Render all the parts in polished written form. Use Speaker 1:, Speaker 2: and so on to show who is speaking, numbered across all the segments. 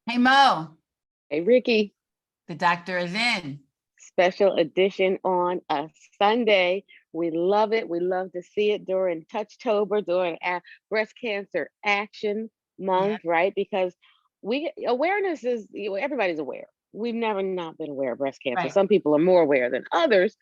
Speaker 1: Hey Mo,
Speaker 2: Hey, Ricky,
Speaker 1: the doctor is in.
Speaker 2: special edition on a Sunday. We love it. We love to see it during Touchtober, during Breast Cancer Action
Speaker 1: Yeah,
Speaker 2: Month, right? Because awareness is, everybody's aware. We've never not been aware of breast cancer.
Speaker 1: right.
Speaker 2: Some people are more aware than others,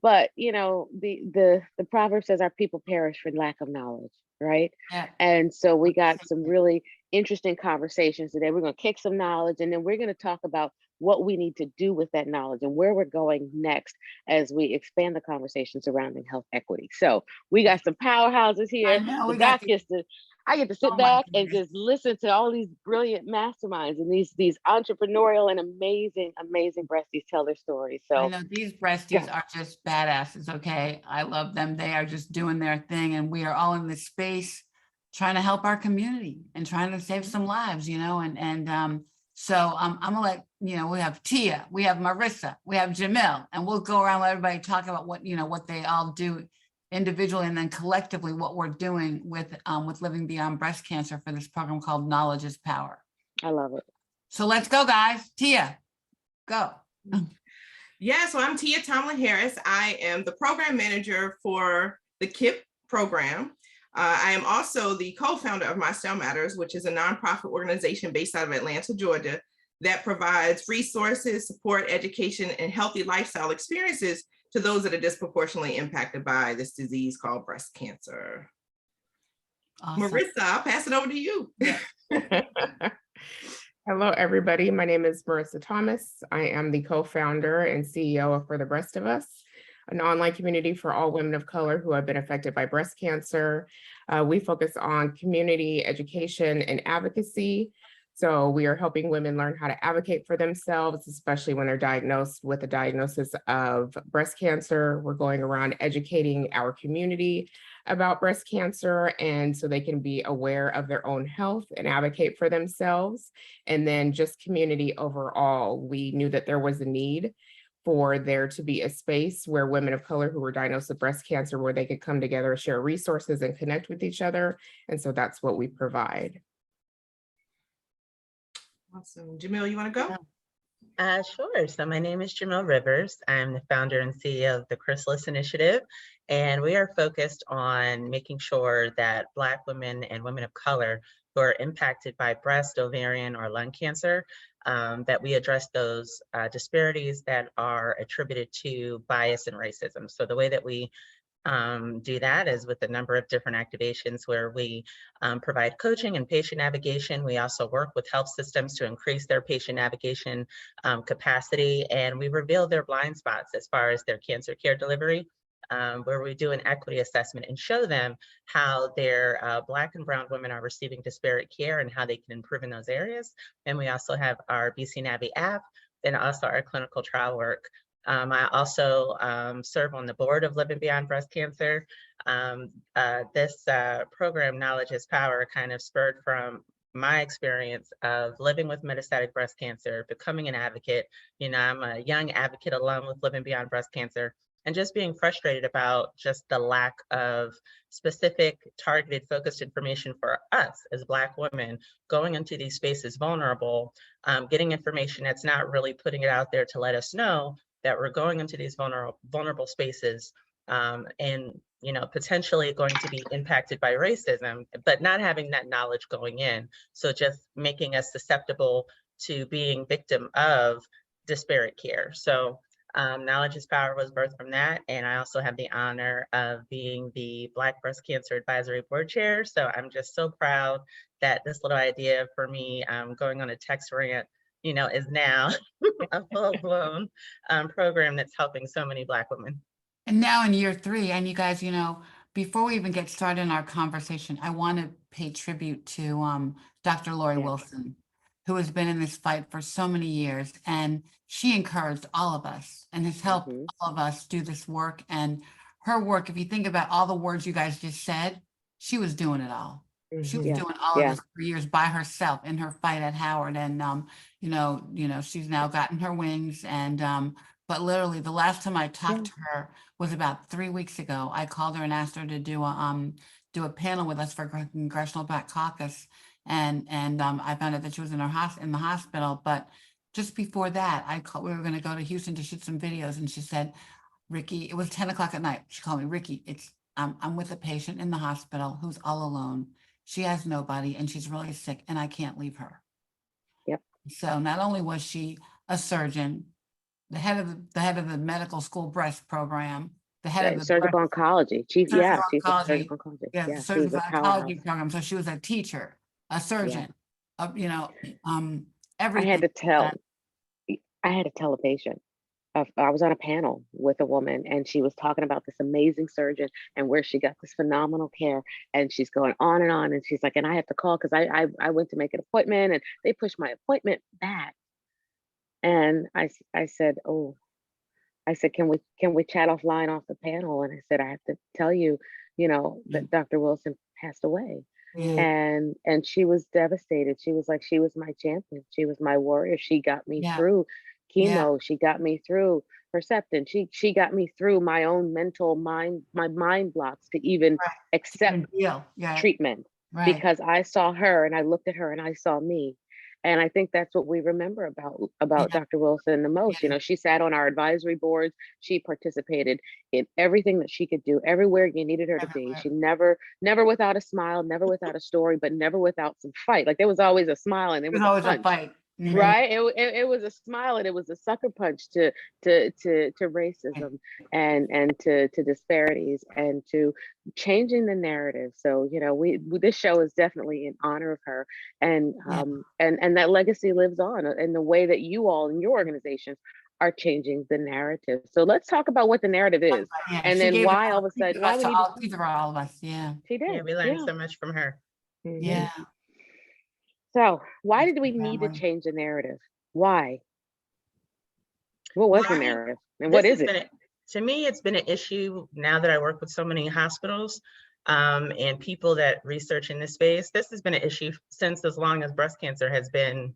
Speaker 2: but the proverb says our people perish for lack of knowledge, right?
Speaker 1: Yeah.
Speaker 2: And so we got some really interesting conversations today. We're going to kick some knowledge, and then we're going to talk about what we need to do with that knowledge and where we're going next as we expand the conversation surrounding health equity. So we got some powerhouses
Speaker 1: I
Speaker 2: here.
Speaker 1: know
Speaker 2: The
Speaker 1: we got
Speaker 2: doc
Speaker 1: the.
Speaker 2: gets to I get to sit
Speaker 1: Oh my
Speaker 2: back and
Speaker 1: goodness.
Speaker 2: just listen to all these brilliant masterminds and these entrepreneurial and amazing breasties tell their stories.
Speaker 1: I
Speaker 2: So
Speaker 1: know these
Speaker 2: yeah,
Speaker 1: breasties are just badasses. Okay, I love them. They are just doing their thing, and we are all in this space trying to help our community and trying to save some lives. I'm gonna let we have Tia, we have Marissa, we have Jamil, and we'll go around let everybody talk about what they all do individually and then collectively what we're doing with Living Beyond Breast Cancer for this program called Knowledge is Power.
Speaker 2: I love it.
Speaker 1: So let's go, guys. Tia, go.
Speaker 3: Yeah, so I'm Tia Tomlin Harris. I am the program manager for the KIP program. I am also the co-founder of My Style Matters, which is a nonprofit organization based out of Atlanta, Georgia, that provides resources, support, education, and healthy lifestyle experiences to those that are disproportionately impacted by this disease called breast cancer.
Speaker 1: Awesome.
Speaker 3: Marissa, I'll pass it over to you.
Speaker 1: Yeah.
Speaker 4: Hello, everybody. My name is Marissa Thomas. I am the co-founder and CEO of For the Breast of Us, an online community for all women of color who have been affected by breast cancer. We focus on community education and advocacy. So we are helping women learn how to advocate for themselves, especially when they're diagnosed with a diagnosis of breast cancer. We're going around educating our community about breast cancer, and so they can be aware of their own health and advocate for themselves. And then just community overall, we knew that there was a need for there to be a space where women of color who were diagnosed with breast cancer, where they could come together, share resources, and connect with each other. And so that's what we provide.
Speaker 3: Awesome. Jamil, you want to go?
Speaker 5: Sure. So my name is Jamil Rivers. I'm the founder and CEO of the Chrysalis Initiative, and we are focused on making sure that Black women and women of color who are impacted by breast, ovarian, or lung cancer, that we address those disparities that are attributed to bias and racism. So the way that we do that is with a number of different activations where we provide coaching and patient navigation. We also work with health systems to increase their patient navigation capacity, and we reveal their blind spots as far as their cancer care delivery, where we do an equity assessment and show them how their Black and brown women are receiving disparate care and how they can improve in those areas. And we also have our BC Navi app and also our clinical trial work. I also serve on the board of Living Beyond Breast Cancer. This program, Knowledge is Power, kind of spurred from my experience of living with metastatic breast cancer, becoming an advocate. I'm a young advocate alum with Living Beyond Breast Cancer, and just being frustrated about just the lack of specific, targeted, focused information for us as Black women going into these spaces vulnerable, getting information that's not really putting it out there to let us know that we're going into these vulnerable spaces and potentially going to be impacted by racism, but not having that knowledge going in. So just making us susceptible to being victim of disparate care. So Knowledge is Power was birthed from that. And I also have the honor of being the Black Breast Cancer Advisory Board Chair. So I'm just so proud that this little idea for me going on a text rant is now a full-blown program that's helping so many Black women.
Speaker 1: And now in year 3, and you guys, before we even get started in our conversation, I want to pay tribute to Dr. Lori Wilson, who has been in this fight for so many years, and she encouraged all of us and has helped all of us do this work. And her work, if you think about all the words you guys just said, she was doing it all. She was doing all of this for years by herself in her fight at Howard. And, she's now gotten her wings. And, but literally the last time I talked to her was about 3 weeks ago. I called her and asked her to do a panel with us for Congressional Black Caucus. and I found out that she was in in the hospital. But just before that, we were going to go to Houston to shoot some videos, and she said, Ricky, it was 10 o'clock at night. She called me, Ricky, I'm with a patient in the hospital who's all alone. She has nobody and she's really sick and I can't leave her.
Speaker 2: Yep.
Speaker 1: So not only was she a surgeon, the head of the medical school breast program, the head of the
Speaker 2: surgical oncology, chief of surgical
Speaker 1: oncology,
Speaker 2: oncology.
Speaker 1: yeah,
Speaker 2: Yeah,
Speaker 1: the
Speaker 2: she was
Speaker 1: surgical
Speaker 2: a powerhouse.
Speaker 1: oncology program. So she was a teacher, a surgeon, you know,
Speaker 2: I
Speaker 1: everything.
Speaker 2: had to tell a patient. I was on a panel with a woman and she was talking about this amazing surgeon and where she got this phenomenal care, and she's going on and she's like, and I have to call because I went to make an appointment and they pushed my appointment back. And I said, oh, I said, can we chat offline off the panel? And I said, I have to tell you, that Dr. Wilson passed away.
Speaker 1: Yeah.
Speaker 2: And she was devastated. She was like, she was my champion. She was my warrior. She got me through chemo. She got me through Herceptin. She got me through my own my mind blocks to even accept treatment, because I saw her and I looked at her and I saw me. And I think that's what we remember about Dr. Wilson the most. She sat on our advisory boards. She participated in everything that she could do, everywhere you needed her to be. She never without a smile, never without a story, but never without some fight. Like there was always a smile and there was always a fight. Right? It was a smile and it was a sucker punch to racism and to disparities and to changing the narrative. So this show is definitely in honor of her, and that legacy lives on in the way that you all in your organizations are changing the narrative. So let's talk about what the narrative is, and then why all of a sudden why we need
Speaker 1: to all of us. Yeah,
Speaker 2: she did.
Speaker 5: Yeah, we learned so much from her.
Speaker 1: Yeah.
Speaker 2: So why did we need to change the narrative? Why? What was the narrative? And what is it?
Speaker 5: To me, it's been an issue now that I work with so many hospitals and people that research in this space. This has been an issue since as long as breast cancer has been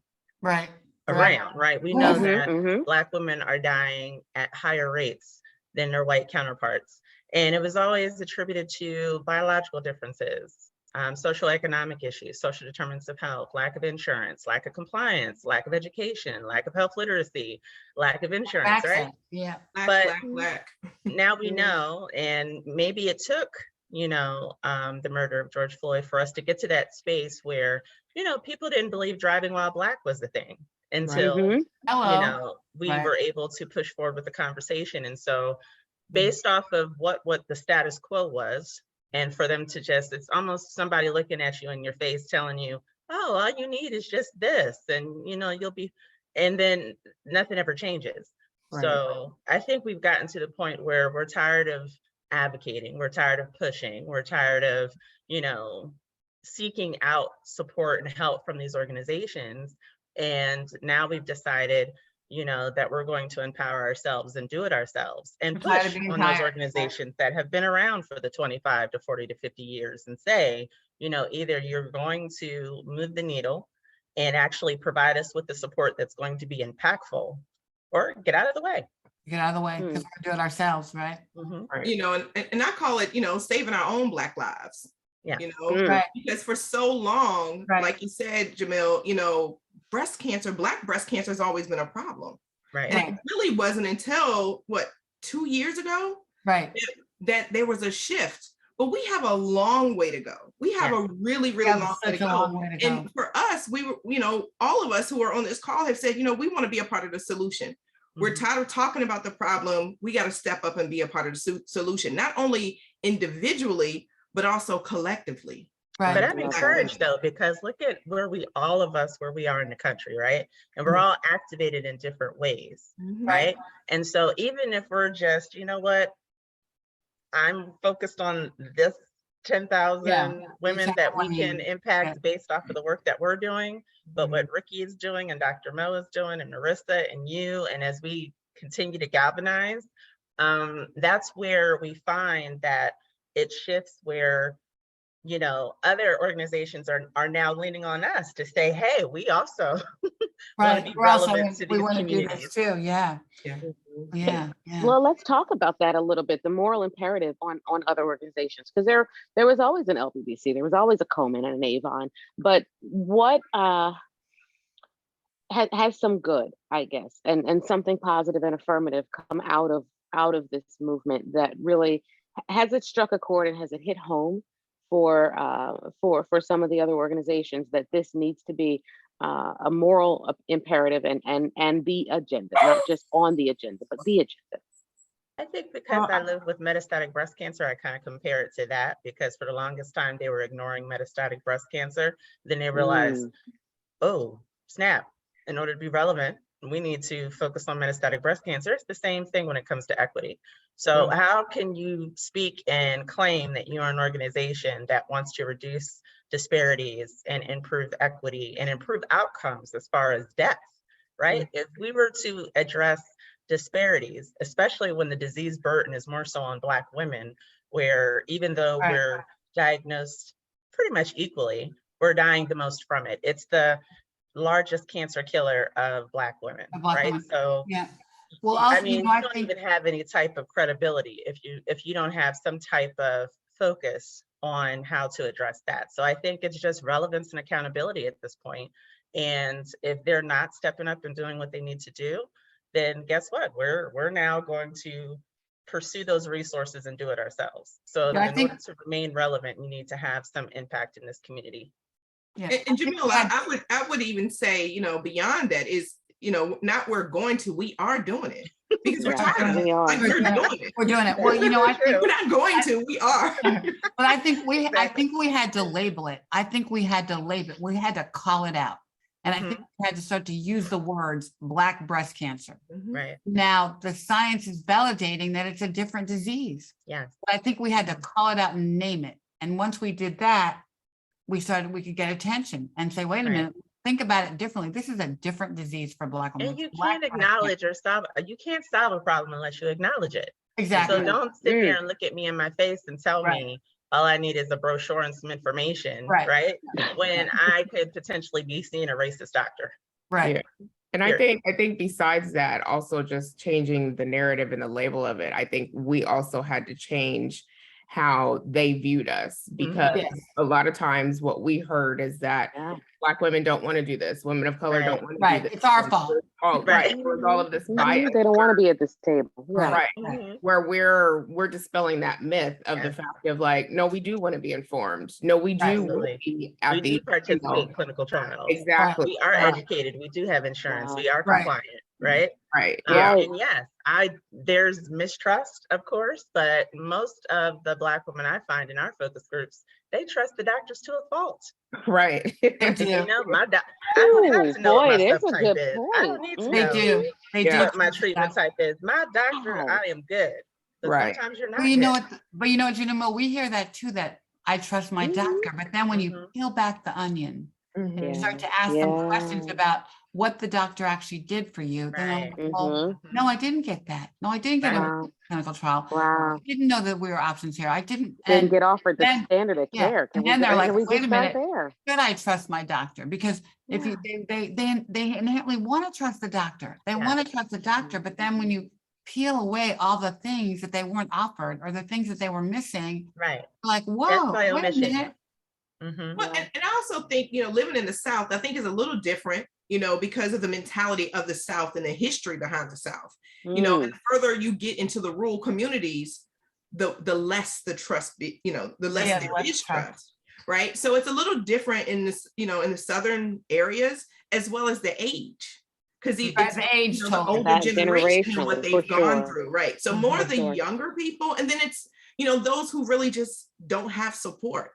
Speaker 5: around, right? We know that Black women are dying at higher rates than their white counterparts. And it was always attributed to biological differences, socioeconomic issues, social determinants of health, lack of insurance, lack of compliance, lack of education, lack of health literacy, lack of insurance, right?
Speaker 1: Yeah.
Speaker 3: Black.
Speaker 5: Now we know, and maybe it took, the murder of George Floyd for us to get to that space where, people didn't believe driving while Black was the thing until, we were able to push forward with the conversation. And so based off of what the status quo was, and for them to it's almost somebody looking at you in your face telling you, oh, all you need is just this, and you'll be, and then nothing ever changes. So I think we've gotten to the point where we're tired of advocating, we're tired of pushing, we're tired of, seeking out support and help from these organizations. And now we've decided, that we're going to empower ourselves and do it ourselves and push on those organizations that have been around for the 25 to 40 to 50 years and say, either you're going to move the needle and actually provide us with the support that's going to be impactful, or get out of the way.
Speaker 1: Get out of the way, because we're gonna do it ourselves, right?
Speaker 3: And I call it, saving our own Black lives.
Speaker 5: Yeah.
Speaker 3: Because for so long, like you said, Jamil, breast cancer, Black breast cancer has always been a problem. And it really wasn't until 2 years ago, that there was a shift. But we have a long way to go. We have a really, really long way to go. And for us, we were, all of us who are on this call have said, we want to be a part of the solution. We're tired of talking about the problem. We got to step up and be a part of the solution, not only individually, but also collectively.
Speaker 5: But I'm encouraged though, because look at where we are in the country, right? And we're all activated in different ways, right? And so even if we're just, I'm focused on this 10,000 women that we can impact based off of the work that we're doing, but what Ricky is doing and Dr. Mo is doing and Marissa and you, and as we continue to galvanize, that's where we find that it shifts, where you know, other organizations are now leaning on us to say, hey, we also want to be
Speaker 1: We're also,
Speaker 5: relevant to
Speaker 1: we
Speaker 5: these
Speaker 1: want to do this
Speaker 5: communities.
Speaker 1: too. Yeah.
Speaker 2: Mhm.
Speaker 1: Yeah. Yeah.
Speaker 2: Well, let's talk about that a little bit, the moral imperative on other organizations, because there was always an LBBC, there was always a Komen and an Avon, but what has some good, I guess, and something positive and affirmative come out of this movement that really has it struck a chord and has it hit home for some of the other organizations that this needs to be a moral imperative and the agenda, not just on the agenda, but the agenda.
Speaker 5: I think because I live with metastatic breast cancer, I kind of compare it to that, because for the longest time they were ignoring metastatic breast cancer. Then they realized, oh, snap, in order to be relevant, we need to focus on metastatic breast cancer. It's the same thing when it comes to equity. So how can you speak and claim that you're an organization that wants to reduce disparities and improve equity and improve outcomes as far as death, right? If we were to address disparities, especially when the disease burden is more so on Black women, where even though we're diagnosed pretty much equally, we're dying the most from it. It's the largest cancer killer of Black women, right?
Speaker 1: women.
Speaker 5: So
Speaker 1: Yeah. Well, also,
Speaker 5: I mean,
Speaker 1: you know, I
Speaker 5: you don't
Speaker 1: think,
Speaker 5: even have any type of credibility if you don't have some type of focus on how to address that. So I think it's just relevance and accountability at this point. And if they're not stepping up and doing what they need to do, then guess what? We're now going to pursue those resources and do it ourselves. So
Speaker 1: Yeah, I
Speaker 5: in
Speaker 1: think-
Speaker 5: order to remain relevant, you need to have some impact in this community.
Speaker 1: yeah.
Speaker 3: And Jamil, I would even say, you know, beyond that is, you know, not we're going to, we are doing it. Because we're
Speaker 2: Yeah,
Speaker 3: talking,
Speaker 2: we are.
Speaker 3: like we're doing it.
Speaker 1: We're doing it. Well, you know, I think,
Speaker 3: We're not going to, we are.
Speaker 1: but I think I
Speaker 5: Exactly.
Speaker 1: think we had to label it. I think we had to label it. We had to call it out. And I think we had to start to use the words Black breast cancer.
Speaker 5: Right.
Speaker 1: Now, the science is validating that it's a different disease.
Speaker 5: Yes.
Speaker 1: But I think we had to call it out and name it. And once we did that, we could get attention and say, wait a
Speaker 5: Right.
Speaker 1: minute, think about it differently. This is a different disease for Black women.
Speaker 5: And you
Speaker 1: Black
Speaker 5: can't
Speaker 1: breast
Speaker 5: acknowledge or solve, you can't solve a problem unless you acknowledge it.
Speaker 1: Exactly.
Speaker 5: So don't sit there and look at me in my face and tell me all I need is a brochure and some information, right? When I could potentially be seeing a racist doctor.
Speaker 1: Right.
Speaker 4: Yeah. And I think besides that, also just changing the narrative and the label of it, I think we also had to change how they viewed us, because a lot of times what we heard is that Black women don't want to do this, women of color don't want to do this.
Speaker 1: It's our fault.
Speaker 4: There was all of this bias.
Speaker 2: They don't want to be at this table.
Speaker 1: Right.
Speaker 4: Where we're dispelling that myth of the fact of like, no, we do want to be informed. No, we do want to be at
Speaker 5: We do participate in clinical trials.
Speaker 4: Exactly.
Speaker 5: We are educated. We do have insurance. We are compliant, right?
Speaker 4: Right.
Speaker 5: And yes, there's mistrust, of course, but most of the Black women I find in our focus groups, they trust the doctors to a fault.
Speaker 4: Right.
Speaker 1: They do.
Speaker 5: You know, I don't have to know what my
Speaker 2: that's
Speaker 5: stuff
Speaker 2: a
Speaker 5: type
Speaker 2: good
Speaker 5: is.
Speaker 2: point.
Speaker 5: I don't need to
Speaker 1: They
Speaker 5: know
Speaker 1: do. They do.
Speaker 5: what my treatment type is. My doctor, I am good. But
Speaker 4: Right.
Speaker 5: sometimes you're not
Speaker 1: Well, you
Speaker 5: good.
Speaker 1: know what? But you know what, Janelle, we hear that too, that I trust my doctor. But then when you peel back the onion, you start to ask them questions about what the doctor actually did for you. Then I'm like, well, no, I didn't get that. No, I didn't get a clinical trial. I didn't know that we were options here. I didn't
Speaker 2: get offered the
Speaker 1: then-
Speaker 2: standard of care.
Speaker 1: And then they're like,
Speaker 2: can we
Speaker 1: wait a
Speaker 2: just start
Speaker 1: minute,
Speaker 2: there?
Speaker 1: should I trust my doctor? Because if you they inherently want to trust the doctor. They want to trust the doctor, but then when you peel away all the things that they weren't offered or the things that they were missing, like, whoa,
Speaker 5: by
Speaker 1: wait a
Speaker 5: omission.
Speaker 1: minute.
Speaker 3: Well, and I also think, you know, living in the South, I think is a little different, you know, because of the mentality of the South and the history behind the South. You know, and the further you get into the rural communities, the less the trust, you know, the less there is trust, right? So it's a little different in this, you know, in the Southern areas, as well as the age. Because the
Speaker 1: age,
Speaker 3: you know, the older generation and what they've gone through, right? So more the younger people, and then it's, you know, those who really just don't have support.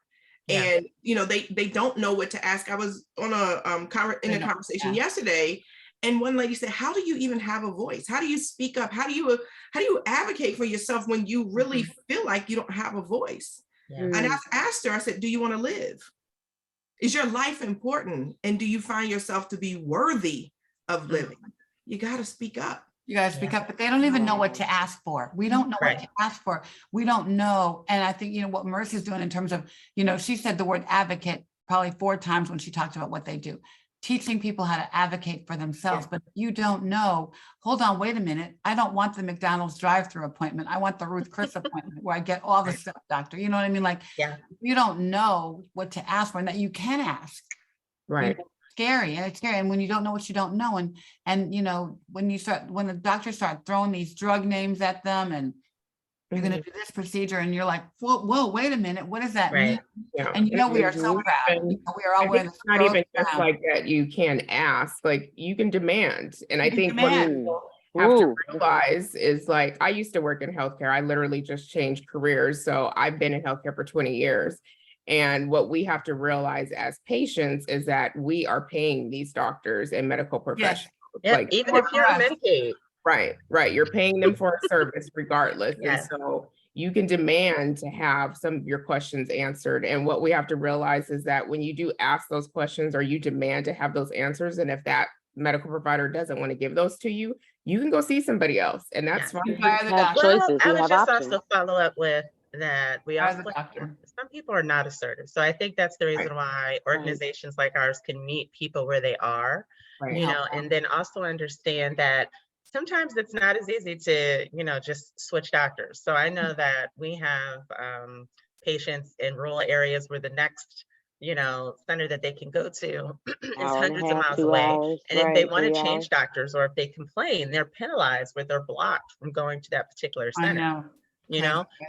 Speaker 3: And, you know, they don't know what to ask. I was on a conversation yesterday, and one lady said, how do you even have a voice? How do you speak up? How do you advocate for yourself when you really feel like you don't have a voice? And I asked her, I said, do you want to live? Is your life important? And do you find yourself to be worthy of living? You got to speak up.
Speaker 1: You guys speak up, but they don't even know what to ask for. We don't know what
Speaker 5: Right.
Speaker 1: to ask for. We don't know. And I think, what Marissa's doing in terms of, she said the word advocate probably 4 times when she talked about what they do. Teaching people how to advocate for themselves, but you don't know, hold on, wait a minute. I don't want the McDonald's drive-through appointment. I want the Ruth Chris appointment where I get all the stuff, doctor. You know what I mean? Like,
Speaker 5: Yeah.
Speaker 1: you don't know what to ask for, and that you can ask.
Speaker 4: Right.
Speaker 1: Scary, and it's scary. And when you don't know what you don't know, and when the doctors start throwing these drug names at them, and you're going to do this procedure, and you're like, whoa, wait a minute, what does that mean?
Speaker 4: Yeah.
Speaker 1: And we are so proud. We are all
Speaker 4: I
Speaker 1: wearing
Speaker 4: think
Speaker 1: this
Speaker 4: it's not even just
Speaker 1: crown.
Speaker 4: like that you can ask, like you can demand. And I
Speaker 1: You can
Speaker 4: think what
Speaker 1: demand.
Speaker 4: people have to realize is, like, I used to work in healthcare. I literally just changed careers. So I've been in healthcare for 20 years. And what we have to realize as patients is that we are paying these doctors and medical professionals.
Speaker 5: Yeah,
Speaker 4: Like,
Speaker 5: even if you're
Speaker 1: Correct.
Speaker 5: Medicaid.
Speaker 4: right. You're paying them for a service regardless.
Speaker 5: Yes.
Speaker 4: And so you can demand to have some of your questions answered. And what we have to realize is that when you do ask those questions, or you demand to have those answers, and if that medical provider doesn't want to give those to you, you can go see somebody else. And that's
Speaker 5: Yeah.
Speaker 4: fine.
Speaker 1: Fire the
Speaker 2: have
Speaker 1: doctor.
Speaker 5: Well,
Speaker 2: choices,
Speaker 5: I
Speaker 2: you
Speaker 5: would
Speaker 2: have
Speaker 5: just
Speaker 2: options.
Speaker 5: also follow up with that we
Speaker 1: Fire the
Speaker 5: also,
Speaker 1: doctor.
Speaker 5: some people are not assertive. So I think that's the reason why organizations like ours can meet people where they are,
Speaker 4: Right.
Speaker 5: and then also understand that sometimes it's not as easy to, just switch doctors. So I know that we have patients in rural areas where the next, center that they can go to is
Speaker 2: Hour and a
Speaker 5: hundreds of
Speaker 2: half,
Speaker 5: miles
Speaker 2: 2
Speaker 5: away.
Speaker 2: hours,
Speaker 5: And if they want
Speaker 2: 3
Speaker 5: to
Speaker 2: hours.
Speaker 5: change doctors, or if they complain, they're penalized, where they're blocked from going to that particular
Speaker 1: I
Speaker 5: center.
Speaker 1: know.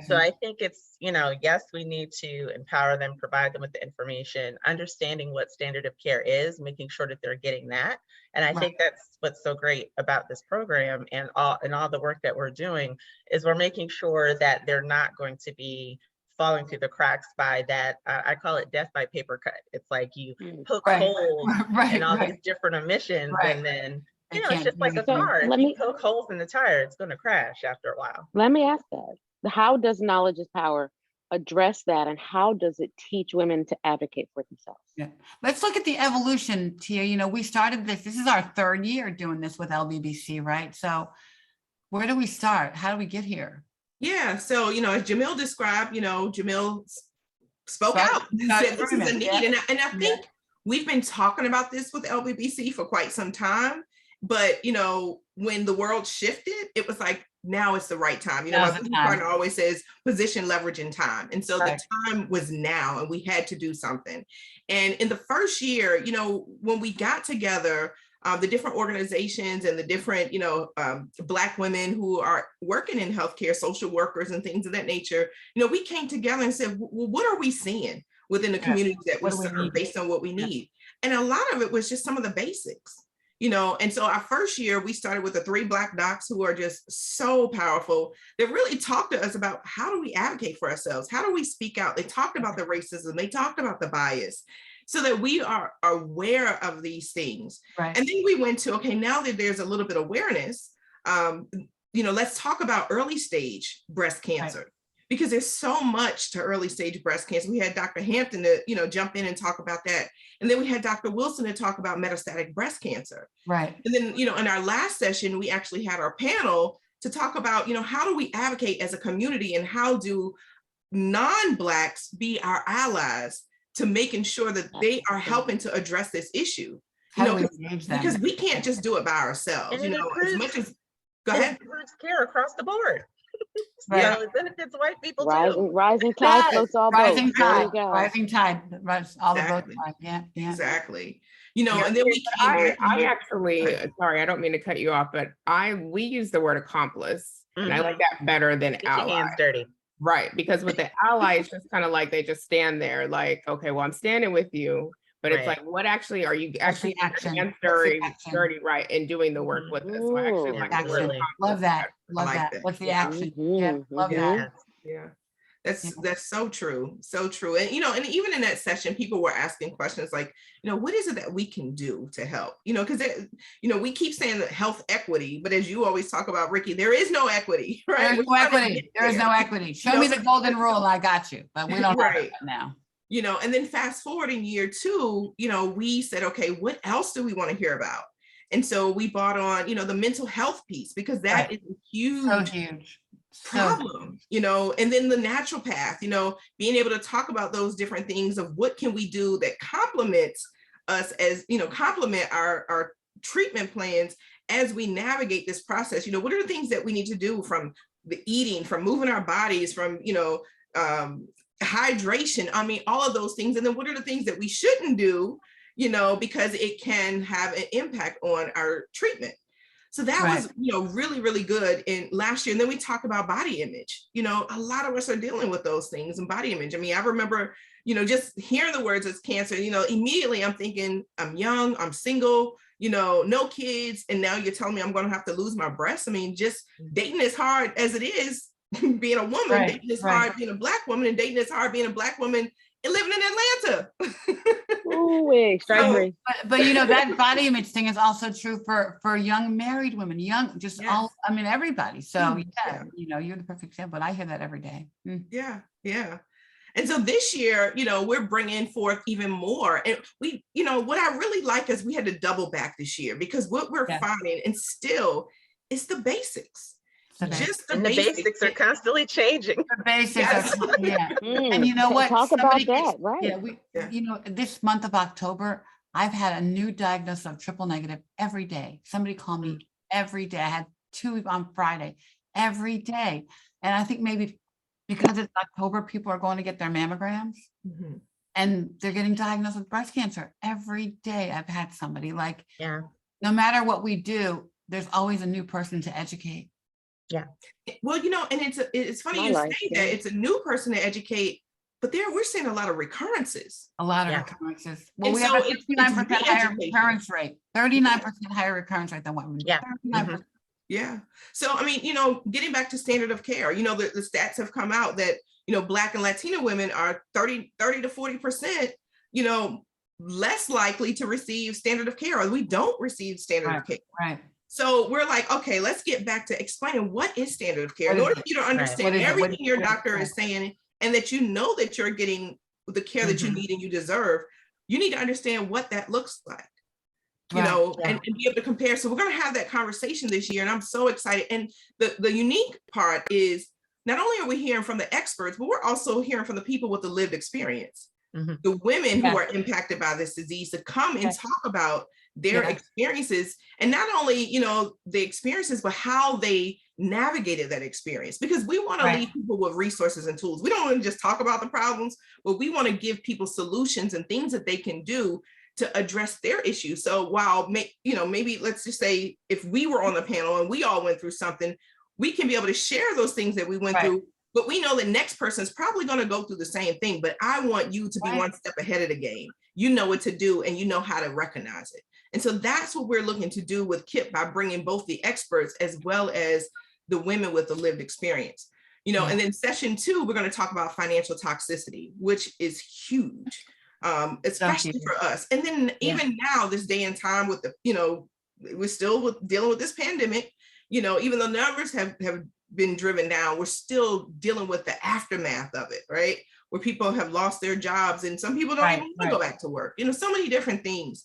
Speaker 5: So I think it's, yes, we need to empower them, provide them with the information, understanding what standard of care is, making sure that they're getting that. And I think that's what's so great about this program and all the work that we're doing, is we're making sure that they're not going to be falling through the cracks by that. I call it death by paper cut. It's like you poke holes in all these different emissions, and then it's just like a car. If you poke holes in the tire, it's going to crash after a while.
Speaker 2: Let me ask that. How does knowledge is power address that, and how does it teach women to advocate for themselves?
Speaker 1: Yeah. Let's look at the evolution, Tia. We started this is our 3rd year doing this with LBBC, right? So where do we start? How do we get here?
Speaker 3: Yeah, so as Jamil described, Jamil spoke out, said this is a need. And I think we've been talking about this with LBBC for quite some time, but when the world shifted, it was like, now it's the right time. My partner always says position, leverage, and time. And so the time was now, and we had to do something. And in the first year, when we got together, the different organizations and the different, Black women who are working in healthcare, social workers and things of that nature, we came together and said, well, what are we seeing within the communities that we serve based on what we need? And a lot of it was just some of the basics. And so our first year, we started with the 3 Black docs who are just so powerful. They really talked to us about, how do we advocate for ourselves? How do we speak out? They talked about the racism. They talked about the bias, so that we are aware of these things. And then we went to, okay, now that there's a little bit of awareness, let's talk about early stage breast cancer. Because there's so much to early stage breast cancer. We had Dr. Hampton to, jump in and talk about that. And then we had Dr. Wilson to talk about metastatic breast cancer. And then, in our last session, we actually had our panel to talk about, how do we advocate as a community, and how do non-Blacks be our allies to making sure that they are helping to address this issue? Because we can't just do it by ourselves, as much as, go ahead.
Speaker 5: It improves care across the board. It benefits white people too.
Speaker 2: Rising tide floats all boats.
Speaker 1: Rising tide, rising tide, all the boats. Yeah.
Speaker 3: Exactly. And then we came
Speaker 4: I actually, sorry, I don't mean to cut you off, but we use the word accomplice, and I like that better than ally.
Speaker 5: Get your hands dirty.
Speaker 4: Right, because with the ally, it's just kind of like they just stand there, like, okay, well, I'm standing with you, but it's like, what actually are you actually dirty, right, and doing the work with us? So I actually like the word accomplice.
Speaker 1: Love that. What's the action? Love that.
Speaker 4: Yeah.
Speaker 3: That's so true. So true. And, and even in that session, people were asking questions like, what is it that we can do to help? Because, we keep saying that health equity, but as you always talk about, Ricky, there is no equity, right?
Speaker 1: There's no equity. There is no equity. Show me the golden rule. I got you, but we don't have it now.
Speaker 3: And then fast forward in year 2, we said, okay, what else do we want to hear about? And so we brought on, the mental health piece, because that is a
Speaker 1: So
Speaker 3: huge
Speaker 1: huge. So
Speaker 3: problem, and then the naturopath, being able to talk about those different things of what can we do that complements us as, complement our treatment plans as we navigate this process. What are the things that we need to do, from the eating, from moving our bodies, from, hydration, all of those things. And then what are the things that we shouldn't do, because it can have an impact on our treatment. So that
Speaker 1: Right.
Speaker 3: was, really, really good in last year. And then we talk about body image. A lot of us are dealing with those things and body image. I remember, just hearing the words as cancer, immediately I'm thinking, I'm young, I'm single, no kids. And now you're telling me I'm going to have to lose my breasts. Just dating is hard as it is being a woman.
Speaker 1: Right,
Speaker 3: Dating is
Speaker 1: right.
Speaker 3: hard being a Black woman, and dating is hard being a Black woman and living in Atlanta.
Speaker 2: Ooh, strike
Speaker 1: But that body image thing is also true for young married women,
Speaker 3: Yes.
Speaker 1: everybody. So
Speaker 3: Yeah.
Speaker 1: you're the perfect example. But I hear that every day.
Speaker 3: Yeah. And so this year, we're bringing forth even more. And we, what I really like is we had to double back this year, because what we're finding, and still, it's the basics. Just the
Speaker 5: basics are constantly changing.
Speaker 1: The basics
Speaker 3: Yes.
Speaker 1: are, And you know what?
Speaker 2: Talk
Speaker 1: Somebody
Speaker 2: about
Speaker 1: gets-
Speaker 2: that, right?
Speaker 1: Yeah, this month of October, I've had a new diagnosis of triple negative every day. Somebody called me every day. I had 2 on Friday, every day. And I think maybe because it's October, people are going to get their mammograms, and they're getting diagnosed with breast cancer every day. I've had somebody, like, no matter what we do, there's always a new person to educate.
Speaker 3: Yeah. Well, and it's funny you say that it's a new person to educate, but we're seeing a lot of recurrences.
Speaker 1: A lot of recurrences. Well,
Speaker 3: And
Speaker 1: we
Speaker 3: so
Speaker 1: have a
Speaker 3: it's
Speaker 1: 69% higher
Speaker 3: re-education.
Speaker 1: recurrence rate, 39% higher recurrence rate than women.
Speaker 5: Yeah.
Speaker 1: 39%.
Speaker 3: Yeah. So, getting back to standard of care, the stats have come out that, Black and Latina women are 30 to 40%, less likely to receive standard of care, or we don't receive standard of care.
Speaker 1: Right.
Speaker 3: So we're like, okay, let's get back to explaining what is standard of care. In order for you to understand everything your doctor is saying, and that that you're getting the care that you need and you deserve, you need to understand what that looks like. And be able to compare. So we're going to have that conversation this year, and I'm so excited. And the unique part is, not only are we hearing from the experts, but we're also hearing from the people with the lived experience, the women who are impacted by this disease, to come and talk about their experiences, and not only, the experiences, but how they navigated that experience. Because we want to leave people with resources and tools. We don't want to just talk about the problems, but we want to give people solutions and things that they can do to address their issues. So while, maybe let's just say if we were on the panel and we all went through something, we can be able to share those things that we went through, but we know the next person is probably going to go through the same thing. But I want you to be one step ahead of the game. You know what to do, and you know how to recognize it. And so that's what we're looking to do with KIP, by bringing both the experts as well as the women with the lived experience. And then session 2, we're going to talk about financial toxicity, which is huge. Especially for us. And then even now, this day and time with we're still dealing with this pandemic, even though numbers have been driven down, we're still dealing with the aftermath of it, right? Where people have lost their jobs, and some people don't even want to go back to work, so many different things.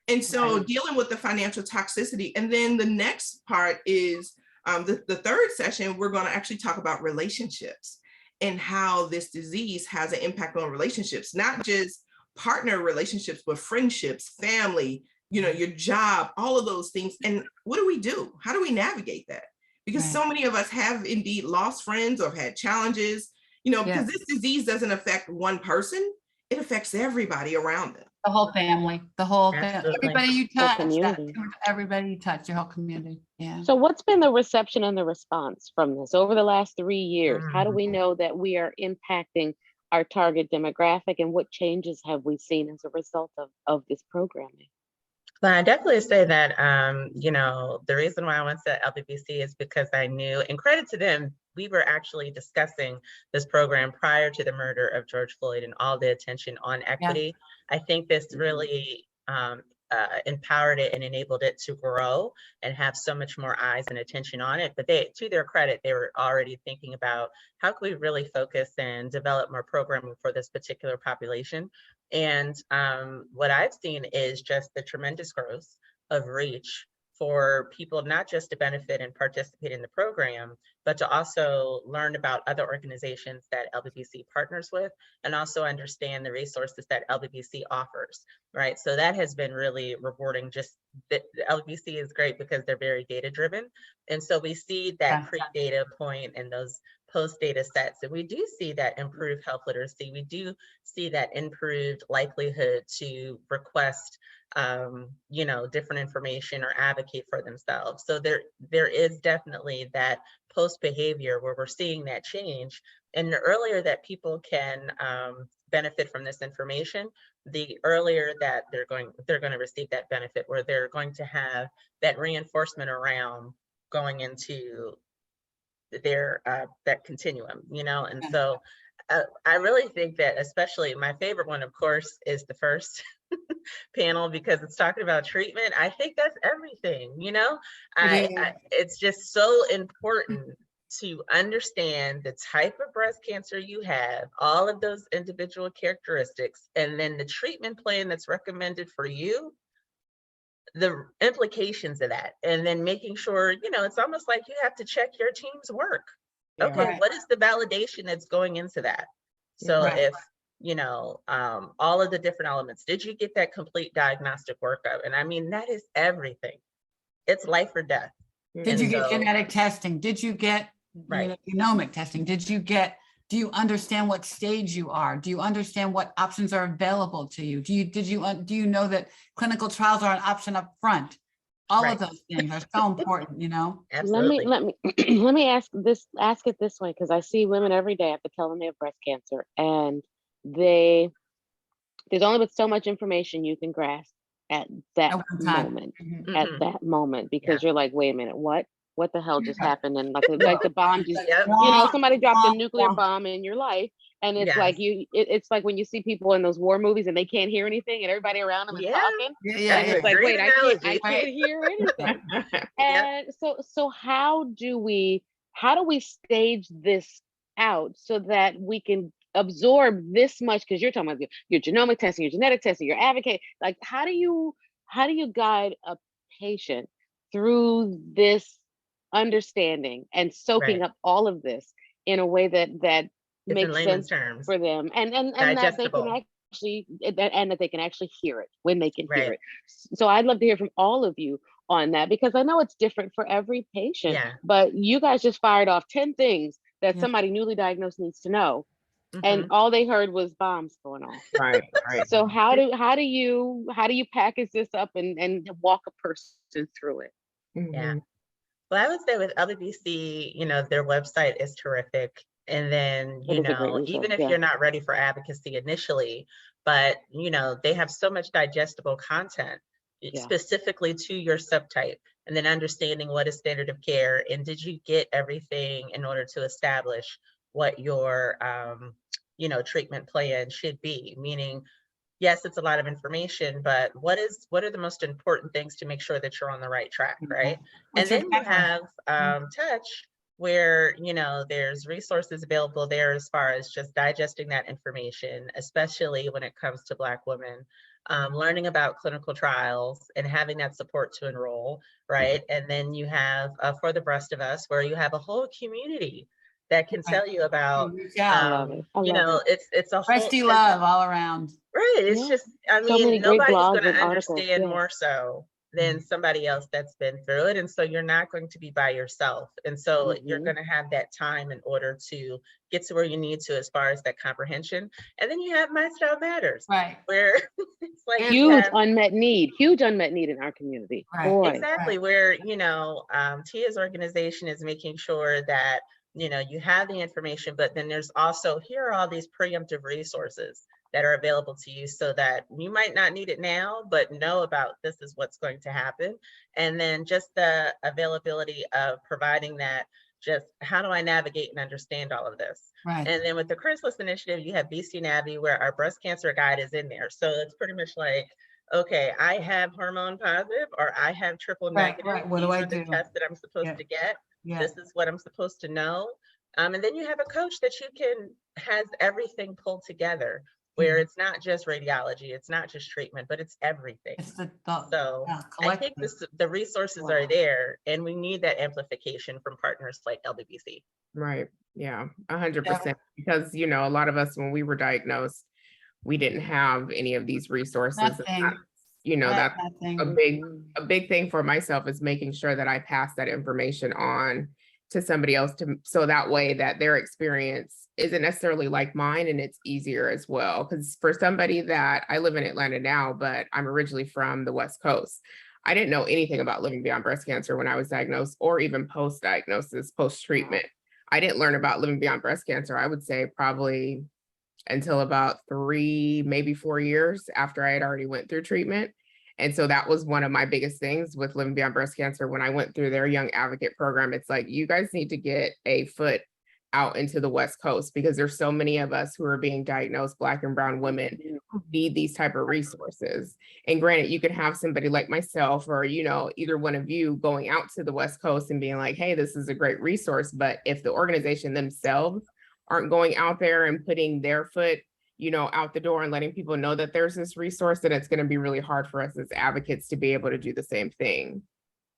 Speaker 3: And so dealing with the financial toxicity. And then the next part is the third session, we're going to actually talk about relationships and how this disease has an impact on relationships, not just partner relationships, but friendships, family, your job, all of those things. And what do we do? How do we navigate that? Because so many of us have indeed lost friends or have had challenges, because this disease doesn't affect one person, it affects everybody around them.
Speaker 1: The whole family,
Speaker 5: Absolutely.
Speaker 1: everybody you touch,
Speaker 2: community.
Speaker 1: everybody you touch, your whole community. Yeah.
Speaker 2: So what's been the reception and the response from this over the last 3 years? How do we know that we are impacting our target demographic, and what changes have we seen as a result of this programming?
Speaker 5: Well, I definitely say that, the reason why I went to LBBC is because I knew, and credit to them, we were actually discussing this program prior to the murder of George Floyd and all the attention on equity. I think this really empowered it and enabled it to grow and have so much more eyes and attention on it. But to their credit, they were already thinking about how can we really focus and develop more programming for this particular population. And what I've seen is just the tremendous growth of reach for people not just to benefit and participate in the program, but to also learn about other organizations that LBBC partners with, and also understand the resources that LBBC offers, right? So that has been really rewarding. Just the LBBC is great because they're very data driven. And so we see that pre-data point and those post-data sets, and we do see that improved health literacy. We do see that improved likelihood to request you know, different information or advocate for themselves. So there is definitely that post behavior where we're seeing that change. And the earlier that people can benefit from this information, the earlier that they're going to receive that benefit, where they're going to have that reinforcement around going into their that continuum, you know. And so I really think that, especially my favorite one, of course, is the first panel, because it's talking about treatment. I think that's everything, you know. It's just so important to understand the type of breast cancer you have, all of those individual characteristics, and then the treatment plan that's recommended for you, the implications of that, and then making sure, you know, it's almost like you have to check your team's work. Okay, what is the validation that's going into that? So if, you know, all of the different elements, did you get that complete diagnostic workup? And I mean, that is everything. It's life or death.
Speaker 1: Did you get genetic testing? Did you get genomic testing? Do you understand what stage you are? Do you understand what options are available to you? Do you know that clinical trials are an option up front? All of those things are so important, you know?
Speaker 5: Absolutely.
Speaker 2: Let me ask it this way, because I see women every day. I have to tell them they have breast cancer, and there's only but so much information you can grasp at that moment. At that moment, because you're like, wait a minute, what the hell just happened? And like the bomb just, you know, somebody dropped a nuclear bomb in your life. And it's like it's like when you see people in those war movies and they can't hear anything and everybody around them is talking. And it's like, wait, I can't hear anything. And so how do we stage this out so that we can absorb this much? Because you're talking about your genomic testing, your genetic testing, your advocate. Like, how do you guide a patient through this understanding and soaking up all of this in a way that makes sense for them, and that they can actually that they can actually hear it when they can hear it. So I'd love to hear from all of you on that, because I know it's different for every patient. But you guys just fired off 10 things that somebody newly diagnosed needs to know, and all they heard was bombs going off.
Speaker 4: Right.
Speaker 2: So how do you package this up and walk a person through it?
Speaker 5: Yeah. Well, I would say with LBBC, you know, their website is terrific. And then, you know, even if you're not ready for advocacy initially, but, you know, they have so much digestible content specifically to your subtype, and then understanding what is standard of care, and did you get everything in order to establish what your, you know, treatment plan should be. Meaning, yes, it's a lot of information, but what are the most important things to make sure that you're on the right track, right? And then you have touch, where, you know, there's resources available there as far as just digesting that information, especially when it comes to Black women, learning about clinical trials and having that support to enroll, right? And then you have For the Breast of Us, where you have a whole community that can tell you about, you know, it's a
Speaker 1: Breasty love all around.
Speaker 5: Right. It's just, I mean, nobody's going to understand more so than somebody else that's been through it. And so you're not going to be by yourself. And so you're going to have that time in order to get to where you need to as far as that comprehension. And then you have My Style Matters, where it's like
Speaker 2: huge unmet need in our community.
Speaker 5: Exactly. Where, you know, Tia's organization is making sure that, you know, you have the information, but then there's also, here are all these preemptive resources that are available to you, so that you might not need it now, but know about this is what's going to happen. And then just the availability of providing that, just how do I navigate and understand all of this? And then with the Chrysalis Initiative, you have BC Navi, where our breast cancer guide is in there. So it's pretty much like, okay, I have hormone positive, or I have triple negative.
Speaker 1: What do I do?
Speaker 5: These are the tests that I'm supposed to get. This is what I'm supposed to know. And then you have a coach that has everything pulled together, where it's not just radiology, it's not just treatment, but it's everything.
Speaker 1: It's the
Speaker 5: So I think
Speaker 1: collective.
Speaker 5: the resources are there, and we need that amplification from partners like LBBC.
Speaker 4: Right. Yeah, 100%. Because, you know, a lot of us, when we were diagnosed, we didn't have any of these resources.
Speaker 1: Nothing.
Speaker 4: You know, that's
Speaker 1: Nothing.
Speaker 4: a big thing for myself, is making sure that I pass that information on to somebody else, so that way that their experience isn't necessarily like mine, and it's easier as well. Because for somebody that, I live in Atlanta now, but I'm originally from the West Coast, I didn't know anything about living beyond breast cancer when I was diagnosed, or even post-diagnosis, post-treatment. I didn't learn about living beyond breast cancer, I would say probably until about 3, maybe 4 years after I had already went through treatment. And so that was one of my biggest things with Living Beyond Breast Cancer. When I went through their Young Advocate program, it's like, you guys need to get a foot out into the West Coast, because there's so many of us who are being diagnosed, Black and brown women, who need these type of resources. And granted, you could have somebody like myself, or, you know, either one of you going out to the West Coast and being like, hey, this is a great resource. But if the organization themselves aren't going out there and putting their foot, you know, out the door and letting people know that there's this resource, then it's going to be really hard for us as advocates to be able to do the same thing.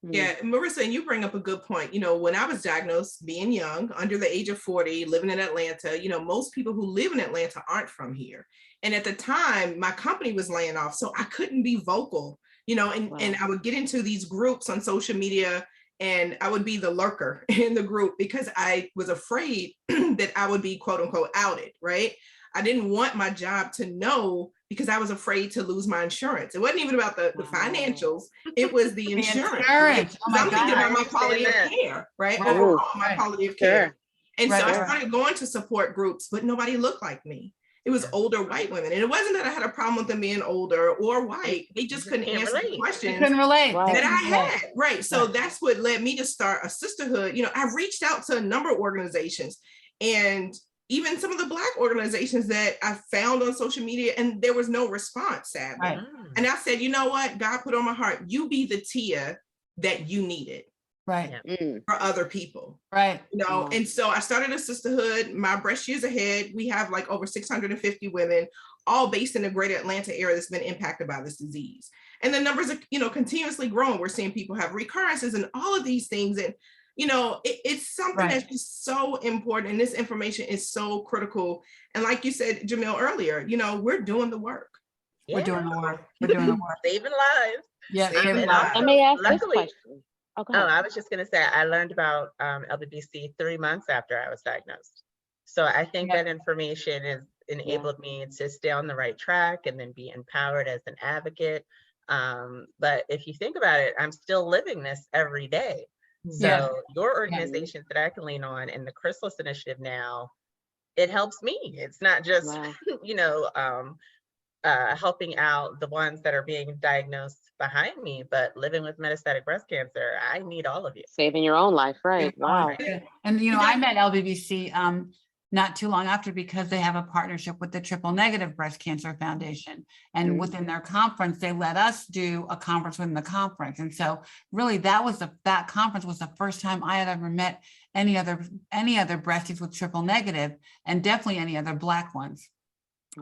Speaker 3: Yeah, Marissa, and you bring up a good point. You know, when I was diagnosed, being young, under the age of 40, living in Atlanta, you know, most people who live in Atlanta aren't from here. And at the time, my company was laying off, so I couldn't be vocal, you know, and I would get into these groups on social media, and I would be the lurker in the group because I was afraid that I would be quote unquote outed, right? I didn't want my job to know, because I was afraid to lose my insurance. It wasn't even about the financials, it was the insurance. Right?
Speaker 1: Oh my
Speaker 3: I'm thinking about my
Speaker 5: God.
Speaker 3: quality of care, right?
Speaker 1: Right.
Speaker 3: Overall, my quality of care. And so I
Speaker 1: Right.
Speaker 3: started going to support groups, but nobody looked like me. It was older white women. And it wasn't that I had a problem with them being older or white. They just couldn't answer the
Speaker 1: They
Speaker 3: questions
Speaker 1: couldn't relate.
Speaker 2: Right.
Speaker 3: that I had. Right. So that's what led me to start a sisterhood. You know, I reached out to a number of organizations, and even some of the Black organizations that I found on social media, and there was no response, sadly.
Speaker 1: Right.
Speaker 3: And I said, you know what? God put on my heart, you be the Tia that you needed
Speaker 1: Right.
Speaker 3: for other people.
Speaker 1: Right.
Speaker 3: You know, and so I started a sisterhood, My Breast Years Ahead. We have like over 650 women, all based in the greater Atlanta area, that's been impacted by this disease. And the numbers are, you know, continuously growing. We're seeing people have recurrences and all of these things. And you know, it's something that's just so important, and this information is so critical. And like you said, Jamil, earlier, you know, we're doing the work.
Speaker 1: We're doing the work. We're doing the work.
Speaker 5: Saving lives.
Speaker 1: Yeah.
Speaker 3: Saving lives.
Speaker 2: Let me ask this
Speaker 5: Luckily-
Speaker 2: question. Okay.
Speaker 5: Oh, I was just going to say, I learned about LBBC 3 months after I was diagnosed. So I think
Speaker 1: Yeah.
Speaker 5: that information has enabled me to stay on the right track and then be empowered as an advocate. But if you think about it, I'm still living this every day. So
Speaker 1: Yeah.
Speaker 5: your organizations that I can lean on, and the Chrysalis Initiative now, it helps me. It's not just, you know, helping out the ones that are being diagnosed behind me, but living with metastatic breast cancer, I need all of you.
Speaker 2: Saving your own life, right? Wow.
Speaker 1: And you know, I met LBBC not too long after, because they have a partnership with the Triple Negative Breast Cancer Foundation. And within their conference, they let us do a conference within the conference. And so really that conference was the first time I had ever met any other breasties with triple negative, and definitely any other Black ones.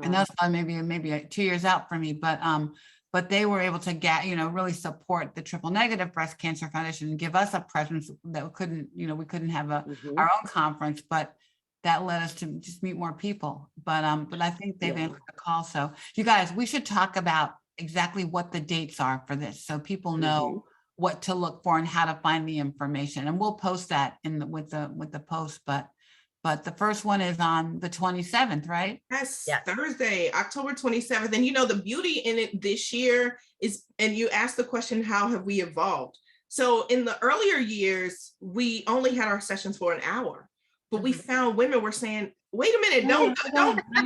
Speaker 1: And that's maybe 2 years out for me, but they were able to really support the Triple Negative Breast Cancer Foundation and give us a presence that we couldn't have our own conference, but that led us to just meet more people. But I think they've answered the call. So you guys, we should talk about exactly what the dates are for this, so people know what to look for and how to find the information. And we'll post that with the post. But the first one is on the 27th, right?
Speaker 3: Yes, Thursday, October 27th. And you know, the beauty in it this year is, and you asked the question, how have we evolved? So in the earlier years, we only had our sessions for an hour, but we found women were saying, wait a minute, don't go. I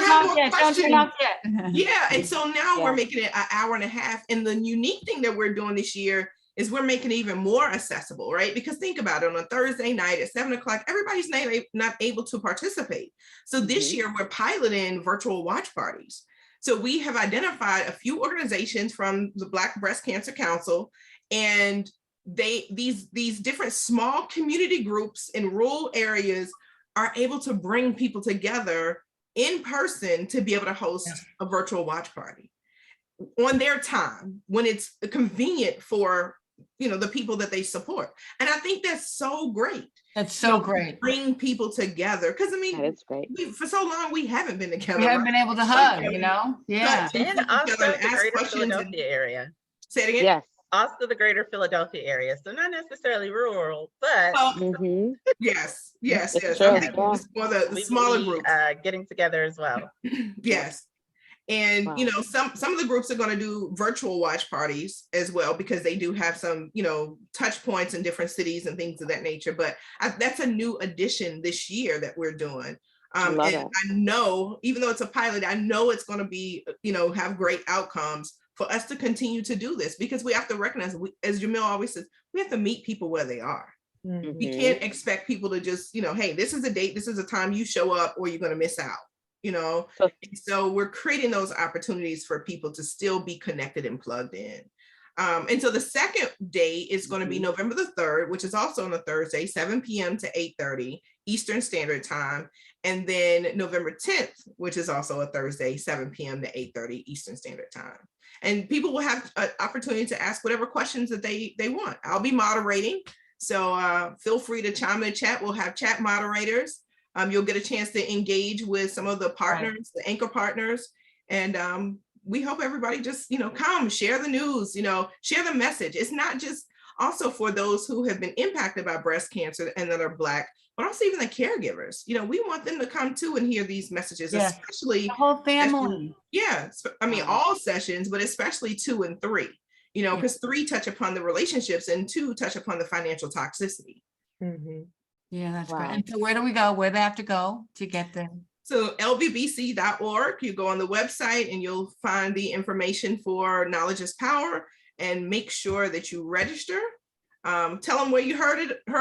Speaker 3: have more questions. Yeah, and so now we're making it an hour and a half. And the unique thing that we're doing this year is we're making it even more accessible, right? Because think about it, on a Thursday night at 7 o'clock, everybody's not able to participate. So this year we're piloting virtual watch parties. So we have identified a few organizations from the Black Breast Cancer Council, and these different small community groups in rural areas are able to bring people together in person to be able to host a virtual watch party on their time when it's convenient for, the people that they support. And I think that's so great.
Speaker 1: That's so great.
Speaker 3: Bring people together. Cause I mean,
Speaker 2: That is great.
Speaker 3: for so long, we haven't been together.
Speaker 1: We haven't
Speaker 3: right?
Speaker 1: been able to
Speaker 3: Like,
Speaker 1: hug, Yeah.
Speaker 3: touch and
Speaker 5: And
Speaker 3: see each
Speaker 5: also
Speaker 3: other and
Speaker 5: the
Speaker 3: ask
Speaker 5: greater
Speaker 3: questions and
Speaker 5: Philadelphia area.
Speaker 3: say it again.
Speaker 2: Yes.
Speaker 5: Also the greater Philadelphia area. So not necessarily rural, but
Speaker 3: Well,
Speaker 2: Mhm.
Speaker 3: yes.
Speaker 2: It's
Speaker 3: I'm
Speaker 2: true,
Speaker 3: thinking
Speaker 2: yeah.
Speaker 3: just for the
Speaker 5: we
Speaker 3: smaller
Speaker 5: will be,
Speaker 3: groups.
Speaker 5: getting together as well.
Speaker 3: Yes. And
Speaker 2: Wow.
Speaker 3: some of the groups are going to do virtual watch parties as well, because they do have some touch points in different cities and things of that nature. But that's a new addition this year that we're doing.
Speaker 2: Love
Speaker 3: And
Speaker 2: it.
Speaker 3: I know, even though it's a pilot, I know it's going to be have great outcomes for us to continue to do this, because we have to recognize, as Jamil always says, we have to meet people where they are. We
Speaker 2: Mhm.
Speaker 3: can't expect people to just hey, this is a date, this is a time, you show up or you're going to miss out.
Speaker 2: So-
Speaker 3: So we're creating those opportunities for people to still be connected and plugged in. And so the second day is going to be November the 3rd, which is also on a Thursday, 7 p.m. to 8:30 Eastern Standard Time. And then November 10th, which is also a Thursday, 7 p.m. to 8:30 Eastern Standard Time. And people will have an opportunity to ask whatever questions that they want. I'll be moderating. So feel free to chime in the chat. We'll have chat moderators. You'll get a chance to engage with some of the partners, the anchor partners. And we hope everybody just, come, share the news, share the message. It's not just also for those who have been impacted by breast cancer and that are Black, but also even the caregivers. We want them to come too and hear these messages,
Speaker 1: Yes.
Speaker 3: especially
Speaker 1: The whole family.
Speaker 3: I mean, all sessions, but especially 2 and 3, because 3 touch upon the relationships and 2 touch upon the financial toxicity.
Speaker 4: Mhm.
Speaker 1: Yeah, that's
Speaker 2: Wow.
Speaker 1: great. And so where do we go? Where do they have to go to get there?
Speaker 3: So lbbc.org, you go on the website and you'll find the information for Knowledge is Power, and make sure that you register. Tell them where you heard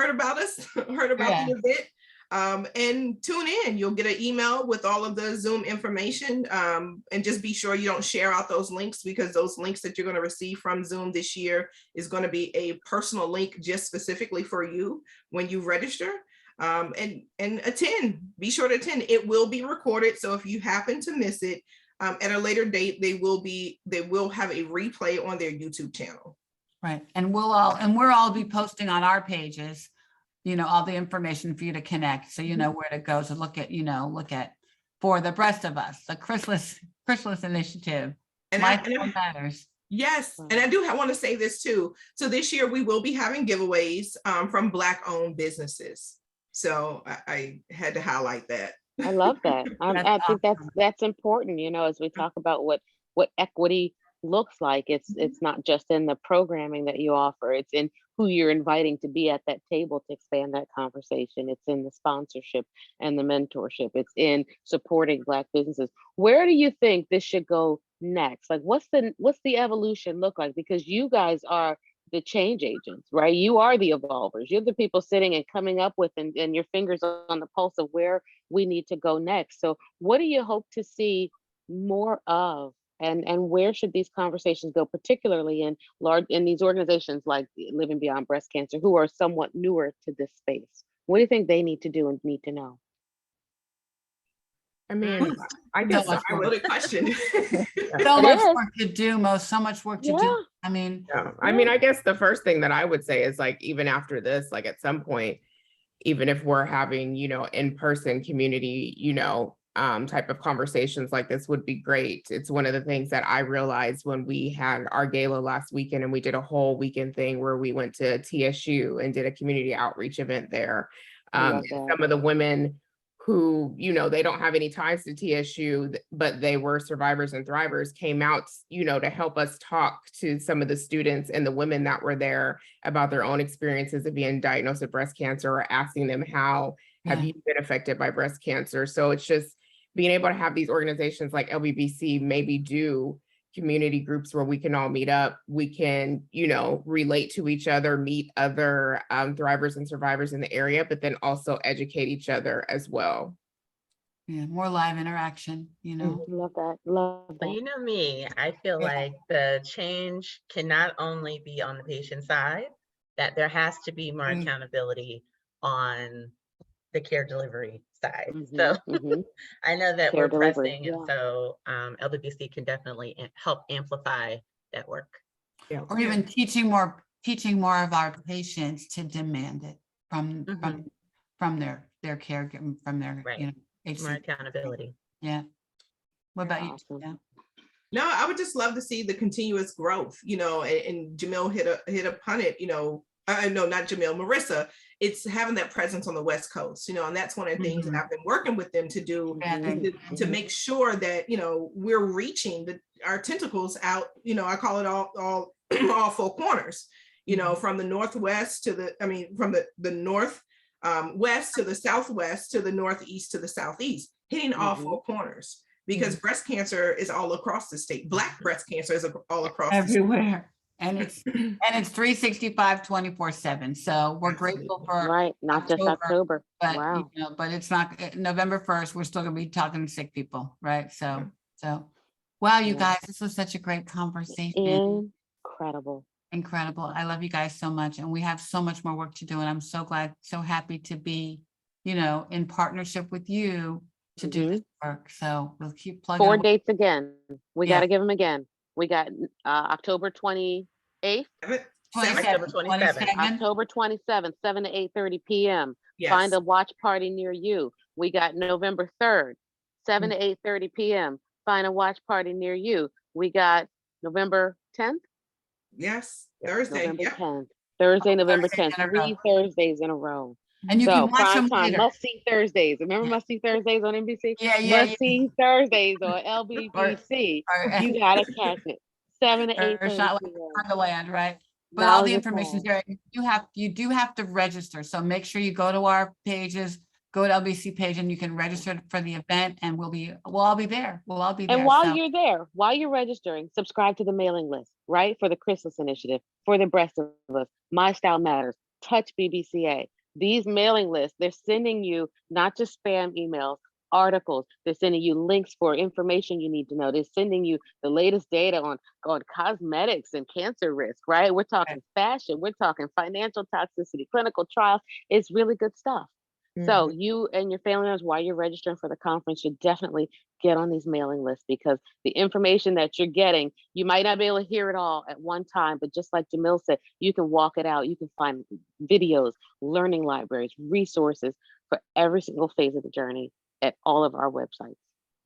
Speaker 3: about us, heard about the event, and tune in. You'll get an email with all of the Zoom information, and just be sure you don't share out those links, because those links that you're going to receive from Zoom this year is going to be a personal link just specifically for you when you register. And attend, be sure to attend. It will be recorded. So if you happen to miss it, at a later date, they will have a replay on their YouTube channel.
Speaker 1: Right. And we'll all be posting on our pages, all the information for you to connect. So you know where to go to look at For the Breast of Us, the Chrysalis Initiative.
Speaker 3: And
Speaker 1: Life Matters.
Speaker 3: Yes. And I do want to say this too. So this year we will be having giveaways from Black owned businesses. So I had to highlight that.
Speaker 2: I love that. I think that's important, as we talk about what equity looks like. It's not just in the programming that you offer, it's in who you're inviting to be at that table to expand that conversation. It's in the sponsorship and the mentorship. It's in supporting Black businesses. Where do you think this should go next? Like what's the evolution look like? Because you guys are the change agents, right? You are the evolvers. You're the people sitting and coming up with and your fingers on the pulse of where we need to go next. So what do you hope to see more of? And where should these conversations go, particularly in these organizations like Living Beyond Breast Cancer, who are somewhat newer to this space? What do you think they need to do and need to know?
Speaker 4: I mean, I guess
Speaker 1: much
Speaker 4: I would.
Speaker 3: What a question.
Speaker 1: So much work to do, so much work to do. I mean,
Speaker 4: I guess the first thing that I would say is like, even after this, like at some point, even if we're having, in-person community, type of conversations like this would be great. It's one of the things that I realized when we had our gala last weekend, and we did a whole weekend thing where we went to TSU and did a community outreach event there. And some of the women who, they don't have any ties to TSU, but they were survivors and thrivers, came out, to help us talk to some of the students and the women that were there about their own experiences of being diagnosed with breast cancer, or asking them, how have you been affected by breast cancer? So it's just being able to have these organizations like LBBC maybe do community groups where we can all meet up, we can, relate to each other, meet other thrivers and survivors in the area, but then also educate each other as well.
Speaker 1: Yeah, more live interaction,
Speaker 2: Love that. Love that.
Speaker 5: Well, you know me, I feel like the change can not only be on the patient side, that there has to be more accountability on the care delivery side.
Speaker 2: Mhm,
Speaker 5: So
Speaker 2: mhm.
Speaker 5: I know that
Speaker 2: Care
Speaker 5: we're
Speaker 2: delivery,
Speaker 5: pressing, and
Speaker 2: yeah.
Speaker 5: so LBBC can definitely help amplify that work.
Speaker 4: Yeah.
Speaker 1: Or even teaching more of our patients to demand it from their caregiver, from their,
Speaker 5: Right.
Speaker 1: you know,
Speaker 5: More
Speaker 1: HC.
Speaker 5: accountability.
Speaker 1: Yeah. What about you?
Speaker 2: Awesome.
Speaker 1: Yeah.
Speaker 3: No, I would just love to see the continuous growth, you know, and Jamil hit upon it, you know, no, not Jamil, Marissa. It's having that presence on the West Coast, you know, and that's one of the things that I've been working with them to do, is to make sure that, you know, we're reaching our tentacles out, you know, I call it all all four corners, you know, from the Northwest to from the North west to the Southwest to the Northeast to the Southeast, hitting all four corners. Because breast cancer is all across the state. Black breast cancer is all across
Speaker 1: Everywhere. And it's 365, 24/7. So we're grateful for
Speaker 2: Right, not just October.
Speaker 1: but
Speaker 2: Wow.
Speaker 1: you know, but it's not November 1st, we're still gonna be talking to sick people, right? So wow, you
Speaker 2: Yeah.
Speaker 1: guys, this was such a great conversation.
Speaker 2: Incredible.
Speaker 1: Incredible. I love you guys so much, and we have so much more work to do, and I'm so glad, so happy to be, you know, in partnership with you to do this work. So we'll keep plugging
Speaker 2: 4
Speaker 1: away.
Speaker 2: dates again. We
Speaker 1: Yeah.
Speaker 2: got to give them again. We got October 28th,
Speaker 5: 27th.
Speaker 2: October 27th, 7 to 8:30 p.m.
Speaker 3: Yes.
Speaker 2: Find a watch party near you. We got November 3rd, 7 to 8:30 p.m. Find a watch party near you. We got November 10th.
Speaker 3: Yes, Thursday.
Speaker 2: November
Speaker 3: Yep.
Speaker 2: 10th. Thursday, November
Speaker 1: Thursdays
Speaker 2: 10th.
Speaker 1: in a row.
Speaker 2: 3 Thursdays in a row.
Speaker 1: And you
Speaker 2: So
Speaker 1: can watch
Speaker 2: prime
Speaker 1: them
Speaker 2: time,
Speaker 1: later.
Speaker 2: must see Thursdays. Remember must see Thursdays on NBC?
Speaker 1: Yeah.
Speaker 2: Must see Thursdays on LBBC.
Speaker 1: Or-
Speaker 2: You gotta catch it. 7 to
Speaker 1: or
Speaker 2: 8:30
Speaker 1: shot
Speaker 2: p.m.
Speaker 1: on the land, right? But all the
Speaker 2: Knowledge is
Speaker 1: information is
Speaker 2: power.
Speaker 1: there. You do have to register. So make sure you go to our pages, go to LBC page, and you can register for the event, and we'll all be there. We'll all be there.
Speaker 2: And while
Speaker 1: So
Speaker 2: you're there, while you're registering, subscribe to the mailing list, right? For the Chrysalis Initiative, for the Breast of Us, My Style Matters, Touch BBCA. These mailing lists, they're sending you not just spam emails, articles. They're sending you links for information you need to know. They're sending you the latest data on cosmetics and cancer risk, right? We're talking fashion, we're talking financial toxicity, clinical trials. It's really good stuff. So you and your family members, while you're registering for the conference, should definitely get on these mailing lists, because the information that you're getting, you might not be able to hear it all at one time, but just like Jamil said, you can walk it out. You can find videos, learning libraries, resources for every single phase of the journey at all of our websites.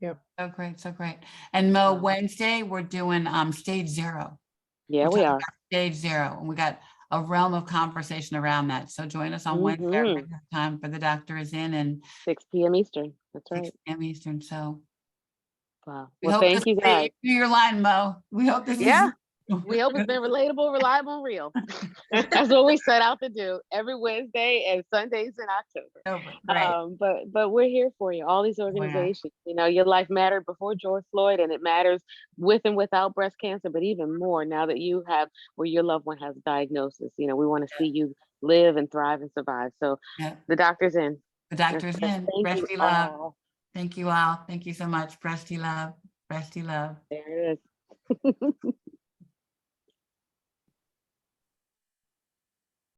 Speaker 1: so great, so great. And Mo,
Speaker 2: Wow.
Speaker 1: Wednesday, we're doing stage 0.
Speaker 2: Yeah,
Speaker 1: We're
Speaker 2: we
Speaker 1: talking
Speaker 2: are.
Speaker 1: about stage 0, and we got a realm of conversation around that. So join us on Wednesday, our regular time for the doctor is in, and
Speaker 2: 6 p.m. Eastern. That's
Speaker 1: 6
Speaker 2: right.
Speaker 1: p.m. Eastern. So
Speaker 2: Wow.
Speaker 1: we
Speaker 2: Well,
Speaker 1: hope
Speaker 2: thank you guys.
Speaker 1: do your line, Mo. We hope this
Speaker 2: Yeah.
Speaker 1: is
Speaker 2: We hope it's been relatable, reliable, and real. That's what we set out to do every Wednesday and Sundays in October.
Speaker 1: Great.
Speaker 2: But we're here for you. All these organizations, you know, your life mattered before George Floyd, and it matters with and without breast cancer, but even more now that you have, where your loved one has a diagnosis. You know, we want to see you live and thrive and survive. So the doctor's in.
Speaker 1: The doctor's in.
Speaker 2: Thank you
Speaker 1: Breasty love.
Speaker 2: all.
Speaker 1: Thank you all. Thank you so much. Breasty love. Breasty love.
Speaker 2: There it is.